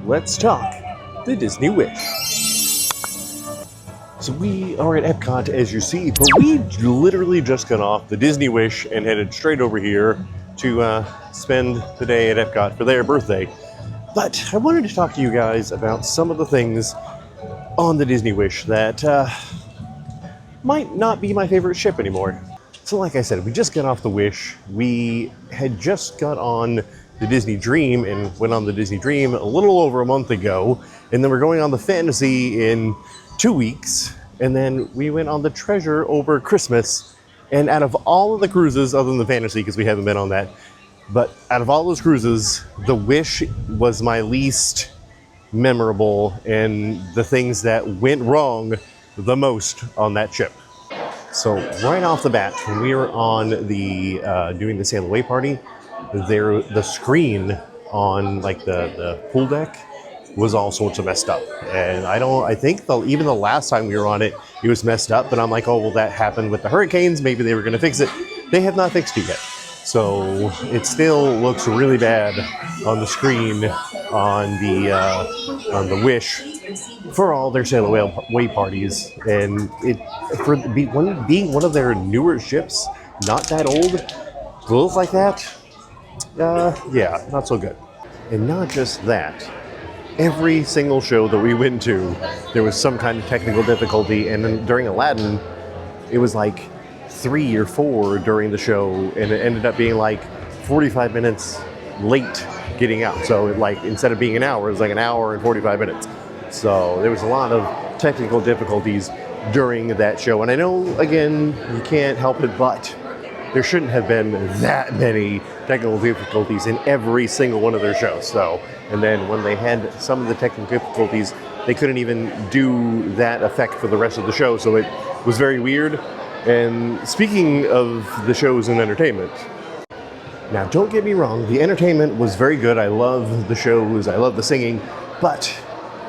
let's talk the Disney Wish. So we are at Epcot, as you see, but we literally just got off the Disney Wish and headed straight over here to spend the day at Epcot for their birthday. But I wanted to talk to you guys about some of the things on the Disney Wish that might not be my favorite ship anymore. So like I said, we just got off the Wish. We had just got on the Disney Dream and went on the Disney Dream a little over a month ago. And then we're going on the Fantasy in 2 weeks. And then we went on the Treasure over Christmas. And out of all of the cruises, other than the Fantasy, because we haven't been on that, but out of all those cruises, the Wish was my least memorable and the things that went wrong the most on that ship. So right off the bat, when we were on the doing the sail away party, the screen on like the pool deck was all sorts of messed up, and I think even the last time we were on it, it was messed up. But I'm like, oh well, that happened with the hurricanes. Maybe they were going to fix it. They have not fixed it yet, so it still looks really bad on the screen on the Wish for all their sail away parties, and being one of their newer ships, not that old, to look like that, yeah, not so good. And not just that, every single show that we went to, there was some kind of technical difficulty, and then during Aladdin, it was like 3 or 4 during the show, and it ended up being like 45 minutes late getting out. So instead of being an hour, it was like an hour and 45 minutes. So there was a lot of technical difficulties during that show. And I know, again, you can't help it, but there shouldn't have been that many technical difficulties in every single one of their shows. So, and then when they had some of the technical difficulties, they couldn't even do that effect for the rest of the show. So it was very weird. And speaking of the shows and entertainment, now don't get me wrong, the entertainment was very good. I love the shows, I love the singing, but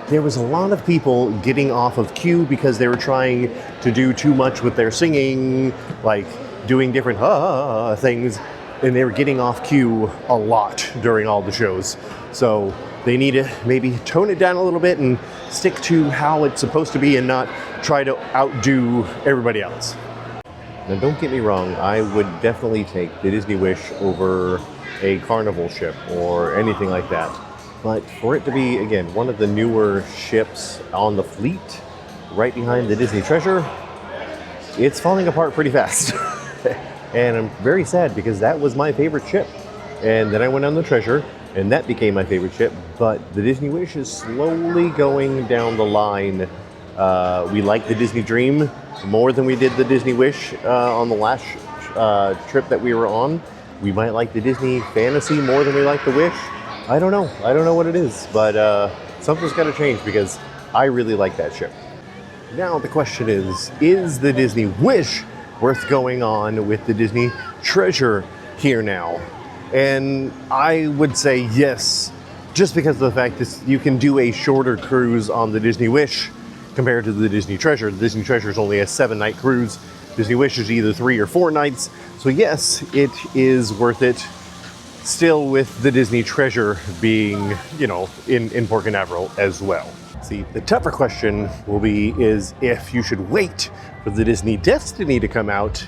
there was a lot of people getting off of cue because they were trying to do too much with their singing, like doing different things, and they were getting off cue a lot during all the shows. So they need to maybe tone it down a little bit and stick to how it's supposed to be and not try to outdo everybody else. Now don't get me wrong, I would definitely take the Disney Wish over a Carnival ship or anything like that. But for it to be, again, one of the newer ships on the fleet, right behind the Disney Treasure, it's falling apart pretty fast. And I'm very sad because that was my favorite ship. And then I went on the Treasure, and that became my favorite ship. But the Disney Wish is slowly going down the line. We like the Disney Dream more than we did the Disney Wish on the last trip that we were on. We might like the Disney Fantasy more than we like the Wish. I don't know what it is, but something's got to change because I really like that ship. Now the question is the Disney Wish worth going on with the Disney Treasure here now? And I would say yes, just because of the fact that you can do a shorter cruise on the Disney Wish compared to the Disney Treasure. The Disney Treasure is only a 7-night cruise. Disney Wish is either 3 or 4 nights. So yes, it is worth it. Still with the Disney Treasure being, in Port Canaveral as well. See, the tougher question is if you should wait for the Disney Destiny to come out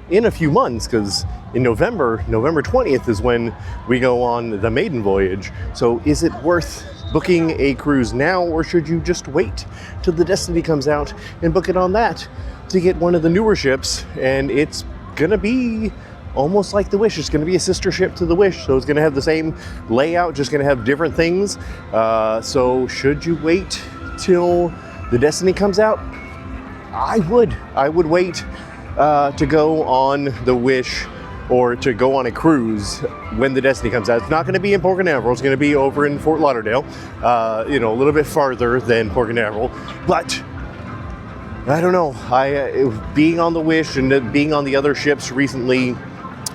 in a few months, because in November 20th is when we go on the maiden voyage. So is it worth booking a cruise now, or should you just wait till the Destiny comes out and book it on that to get one of the newer ships? And it's gonna be almost like the Wish. It's going to be a sister ship to the Wish, so it's going to have the same layout, just going to have different things. So should you wait till the Destiny comes out? I would wait to go on the Wish or to go on a cruise when the Destiny comes out. It's not going to be in Port Canaveral. It's going to be over in Fort Lauderdale, a little bit farther than Port Canaveral. But I don't know. Being on the Wish and being on the other ships recently,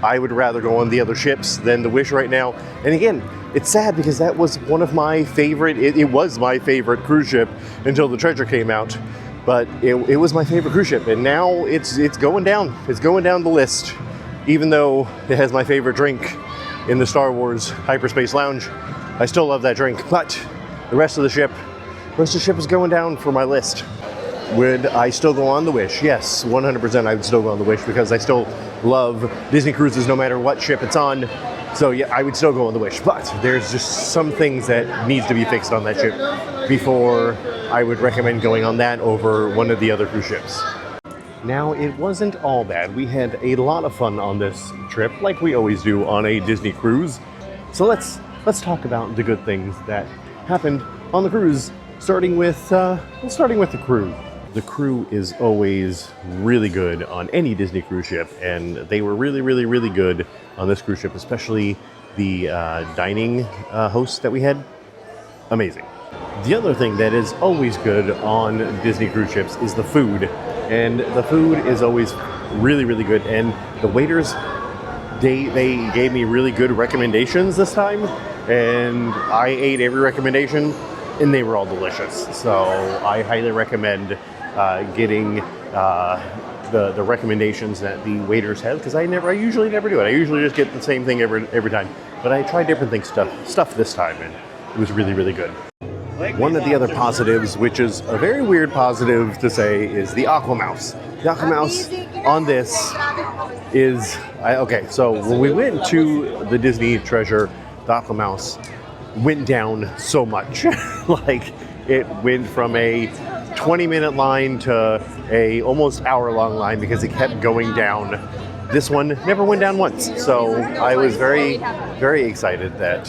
I would rather go on the other ships than the Wish right now. And again, it's sad because that was one of my favorite, it was my favorite cruise ship until the Treasure came out. But it was my favorite cruise ship, and now it's going down. It's going down the list, even though it has my favorite drink in the Star Wars Hyperspace Lounge. I still love that drink, but The rest of the ship is going down for my list. Would I still go on the Wish? Yes, 100% I would still go on the Wish because I still love Disney cruises no matter what ship it's on. So yeah, I would still go on the Wish, but there's just some things that needs to be fixed on that ship before I would recommend going on that over one of the other cruise ships. Now, it wasn't all bad. We had a lot of fun on this trip, like we always do on a Disney cruise. So let's talk about the good things that happened on the cruise, starting with the crew. The crew is always really good on any Disney cruise ship, and they were really, really, really good on this cruise ship, especially the dining hosts that we had. Amazing. The other thing that is always good on Disney cruise ships is the food. And the food is always really, really good. And the waiters, they gave me really good recommendations this time. And I ate every recommendation, and they were all delicious. So I highly recommend getting the recommendations that the waiters have, because I usually never do it. I usually just get the same thing every time. But I tried different stuff this time, and it was really, really good. One of the other positives, which is a very weird positive to say, is the AquaMouse. The AquaMouse on this is... okay, so when we went to the Disney Treasure, the AquaMouse went down so much. Like, it went from a 20-minute line to a almost hour-long line because it kept going down. This one never went down once. So I was very, very excited that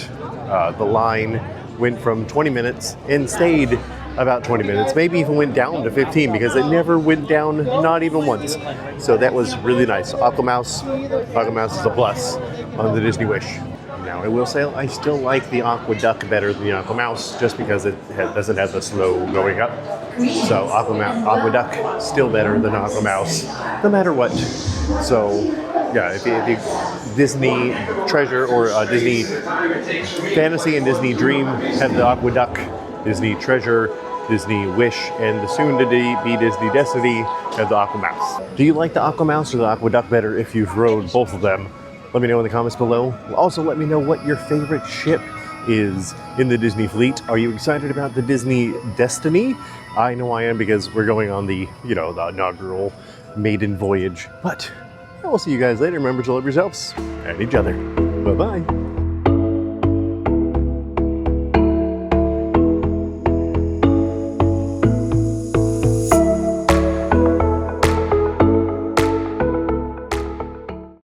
the line went from 20 minutes and stayed about 20 minutes, maybe even went down to 15 because it never went down, not even once. So that was really nice. AquaMouse is a plus on the Disney Wish. Now, I will say I still like the AquaDuck better than the AquaMouse just because it doesn't have the snow going up. So AquaDuck still better than AquaMouse, no matter what. So yeah, if you Disney Treasure or Disney Fantasy and Disney Dream have the AquaDuck, Disney Treasure, Disney Wish, and the soon-to-be Disney Destiny have the AquaMouse. Do you like the AquaMouse or the AquaDuck better if you've rode both of them? Let me know in the comments below. Also, let me know what your favorite ship is in the Disney fleet. Are you excited about the Disney Destiny? I know I am because we're going on the, the inaugural maiden voyage. But I will see you guys later. Remember to love yourselves and each other. Bye-bye.